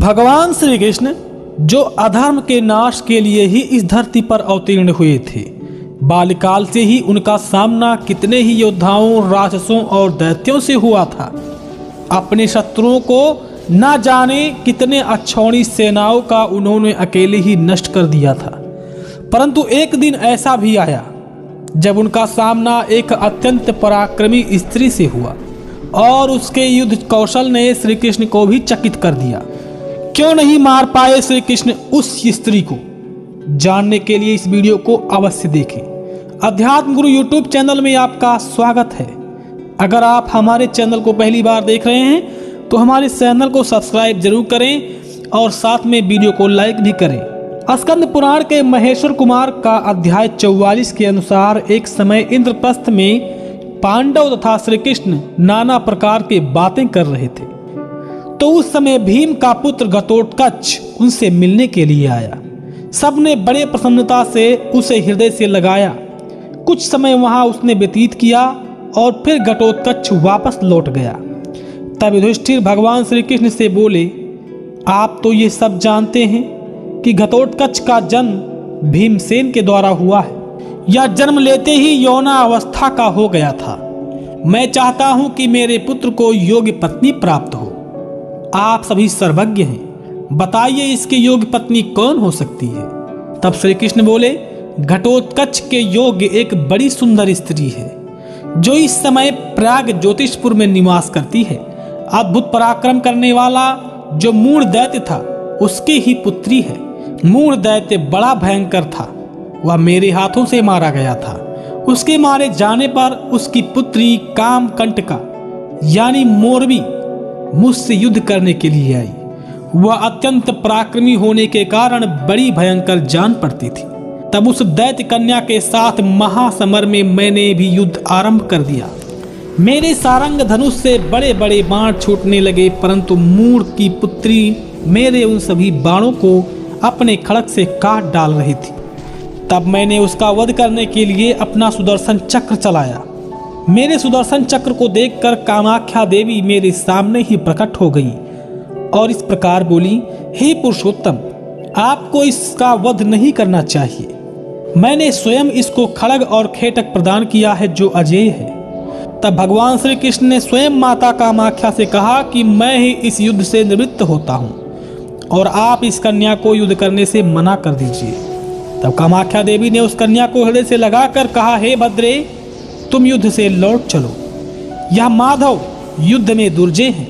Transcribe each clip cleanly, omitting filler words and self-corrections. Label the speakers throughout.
Speaker 1: भगवान श्री कृष्ण जो अधर्म के नाश के लिए ही इस धरती पर अवतीर्ण हुए थे, बाल्यकाल से ही उनका सामना कितने ही योद्धाओं, राक्षसों और दैत्यों से हुआ था। अपने शत्रुओं को न जाने कितने अक्षौणी सेनाओं का उन्होंने अकेले ही नष्ट कर दिया था। परंतु एक दिन ऐसा भी आया जब उनका सामना एक अत्यंत पराक्रमी स्त्री से हुआ और उसके युद्ध कौशल ने श्री कृष्ण को भी चकित कर दिया। क्यों नहीं मार पाए श्री कृष्ण उस स्त्री को? जानने के लिए इस वीडियो को अवश्य देखें। अध्यात्म गुरु यूट्यूब चैनल में आपका स्वागत है। अगर आप हमारे चैनल को पहली बार देख रहे हैं तो हमारे चैनल को सब्सक्राइब जरूर करें और साथ में वीडियो को लाइक भी करें। स्कंद पुराण के महेश्वर कुमार का अध्याय 44 के अनुसार एक समय इंद्रप्रस्थ में पांडव तथा श्री कृष्ण नाना प्रकार की बातें कर रहे थे। तो उस समय भीम का पुत्र घटोत्कच उनसे मिलने के लिए आया। सबने बड़े प्रसन्नता से उसे हृदय से लगाया। कुछ समय वहां उसने व्यतीत किया और फिर घटोत्कच वापस लौट गया। तब युधिष्ठिर भगवान श्री कृष्ण से बोले, आप तो ये सब जानते हैं कि घटोत्कच का जन्म भीमसेन के द्वारा हुआ है। यह जन्म लेते ही यौना अवस्था का हो गया था। मैं चाहता हूं कि मेरे पुत्र को योग्य पत्नी प्राप्त हो। आप सभी सर्वज्ञ हैं, बताइए इसके योग्य पत्नी कौन हो सकती है? तब श्री कृष्ण बोले, घटोत्कच के योग्य एक बड़ी सुंदर स्त्री है जो इस समय प्रयाग ज्योतिषपुर में निवास करती है। अद्भुत पराक्रम करने वाला जो मूढ़ दैत्य था उसकी ही पुत्री है। मूढ़ दैत्य बड़ा भयंकर था, वह मेरे हाथों से मारा गया था। उसके मारे जाने पर उसकी पुत्री कामकंटका यानी मोरबी मुझसे युद्ध करने के लिए आई। वह अत्यंत पराक्रमी होने के कारण बड़ी भयंकर जान पड़ती थी। तब उस दैत्य कन्या के साथ महासमर में मैंने भी युद्ध आरंभ कर दिया। मेरे सारंग धनुष से बड़े बड़े बाण छूटने लगे, परंतु मूढ़ की पुत्री मेरे उन सभी बाणों को अपने खड़ग से काट डाल रही थी। तब मैंने उसका वध करने के लिए अपना सुदर्शन चक्र चलाया। मेरे सुदर्शन चक्र को देखकर कामाख्या देवी मेरे सामने ही प्रकट हो गई और इस प्रकार बोली, हे पुरुषोत्तम, आपको इसका वध नहीं करना चाहिए। मैंने स्वयं इसको खड़ग और खेटक प्रदान किया है जो अजेय है। तब भगवान श्री कृष्ण ने स्वयं माता कामाख्या से कहा कि मैं ही इस युद्ध से निवृत्त होता हूँ और आप इस कन्या को युद्ध करने से मना कर दीजिए। तब कामाख्या देवी ने उस कन्या को हृदय से लगाकर कहा, हे भद्रे, तुम युद्ध से लौट चलो। यह माधव युद्ध में दुर्जय हैं,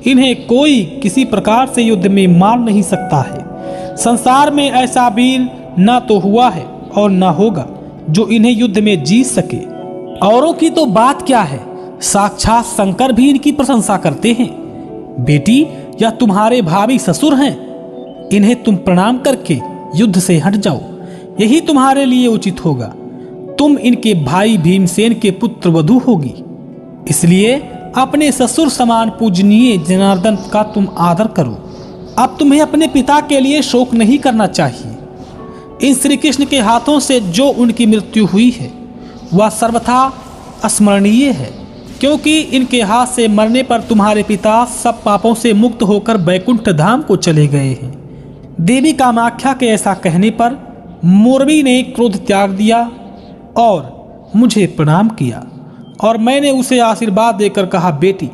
Speaker 1: इन्हें कोई किसी प्रकार से युद्ध में मार नहीं सकता है। संसार में ऐसा वीर न तो हुआ है और न होगा जो इन्हें युद्ध में जीत सके। औरों की तो बात क्या है, साक्षात शंकर भी इनकी प्रशंसा करते हैं। बेटी, यह तुम्हारे भावी ससुर हैं, इन्हें तुम प्रणाम करके युद्ध से हट जाओ, यही तुम्हारे लिए उचित होगा। तुम इनके भाई भीमसेन के पुत्र वधू होगी, इसलिए अपने ससुर समान पूजनीय जनार्दन का तुम आदर करो। अब तुम्हें अपने पिता के लिए शोक नहीं करना चाहिए। इन श्री कृष्ण के हाथों से जो उनकी मृत्यु हुई है वह सर्वथा स्मरणीय है, क्योंकि इनके हाथ से मरने पर तुम्हारे पिता सब पापों से मुक्त होकर बैकुंठ धाम को चले गए हैं। देवी कामाख्या के ऐसा कहने पर मोरबी ने क्रोध त्याग दिया और मुझे प्रणाम किया और मैंने उसे आशीर्वाद देकर कहा, बेटी,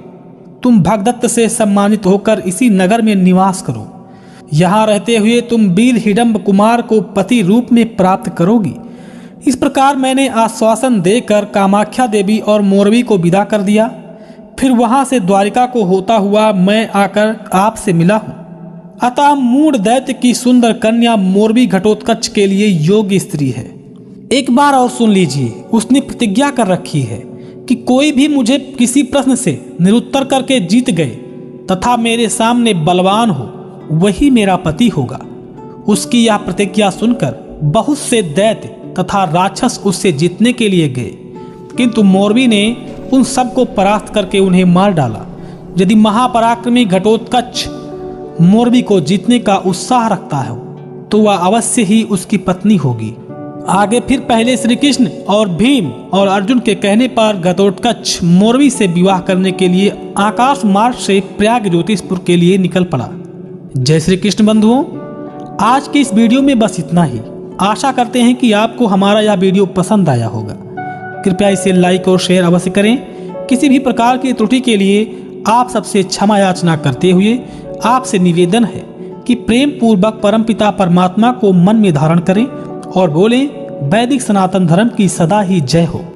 Speaker 1: तुम भगदत्त से सम्मानित होकर इसी नगर में निवास करो। यहाँ रहते हुए तुम वीर हिडम्ब कुमार को पति रूप में प्राप्त करोगी। इस प्रकार मैंने आश्वासन देकर कामाख्या देवी और मोरबी को विदा कर दिया। फिर वहाँ से द्वारिका को होता हुआ मैं आकर आपसे मिला हूँ। अतः मूढ़ दैत्य की सुंदर कन्या मोरबी घटोत्कच के लिए योग्य स्त्री है। एक बार और सुन लीजिए, उसने प्रतिज्ञा कर रखी है कि कोई भी मुझे किसी प्रश्न से निरुत्तर करके जीत गए तथा मेरे सामने बलवान हो, वही मेरा पति होगा। उसकी यह प्रतिज्ञा सुनकर बहुत से दैत्य तथा राक्षस उससे जीतने के लिए गए, किंतु मोरबी ने उन सबको परास्त करके उन्हें मार डाला। यदि महापराक्रमी घटोत्कच मोरबी को जीतने का उत्साह रखता है तो वह अवश्य ही उसकी पत्नी होगी। आगे फिर पहले श्री कृष्ण और भीम और अर्जुन के कहने पर घटोत्कच मोरबी से विवाह करने के लिए आकाश मार्ग से प्रयाग ज्योतिषपुर के लिए निकल पड़ा। जय श्री कृष्ण बंधुओं, आज के इस वीडियो में बस इतना ही। आशा करते हैं कि आपको हमारा यह वीडियो पसंद आया होगा। कृपया इसे लाइक और शेयर अवश्य करें। किसी भी प्रकार की त्रुटि के लिए आप सबसे क्षमा याचना करते हुए आपसे निवेदन है कि प्रेम पूर्वक परमपिता परमात्मा को मन में धारण करें और बोलें, वैदिक सनातन धर्म की सदा ही जय हो।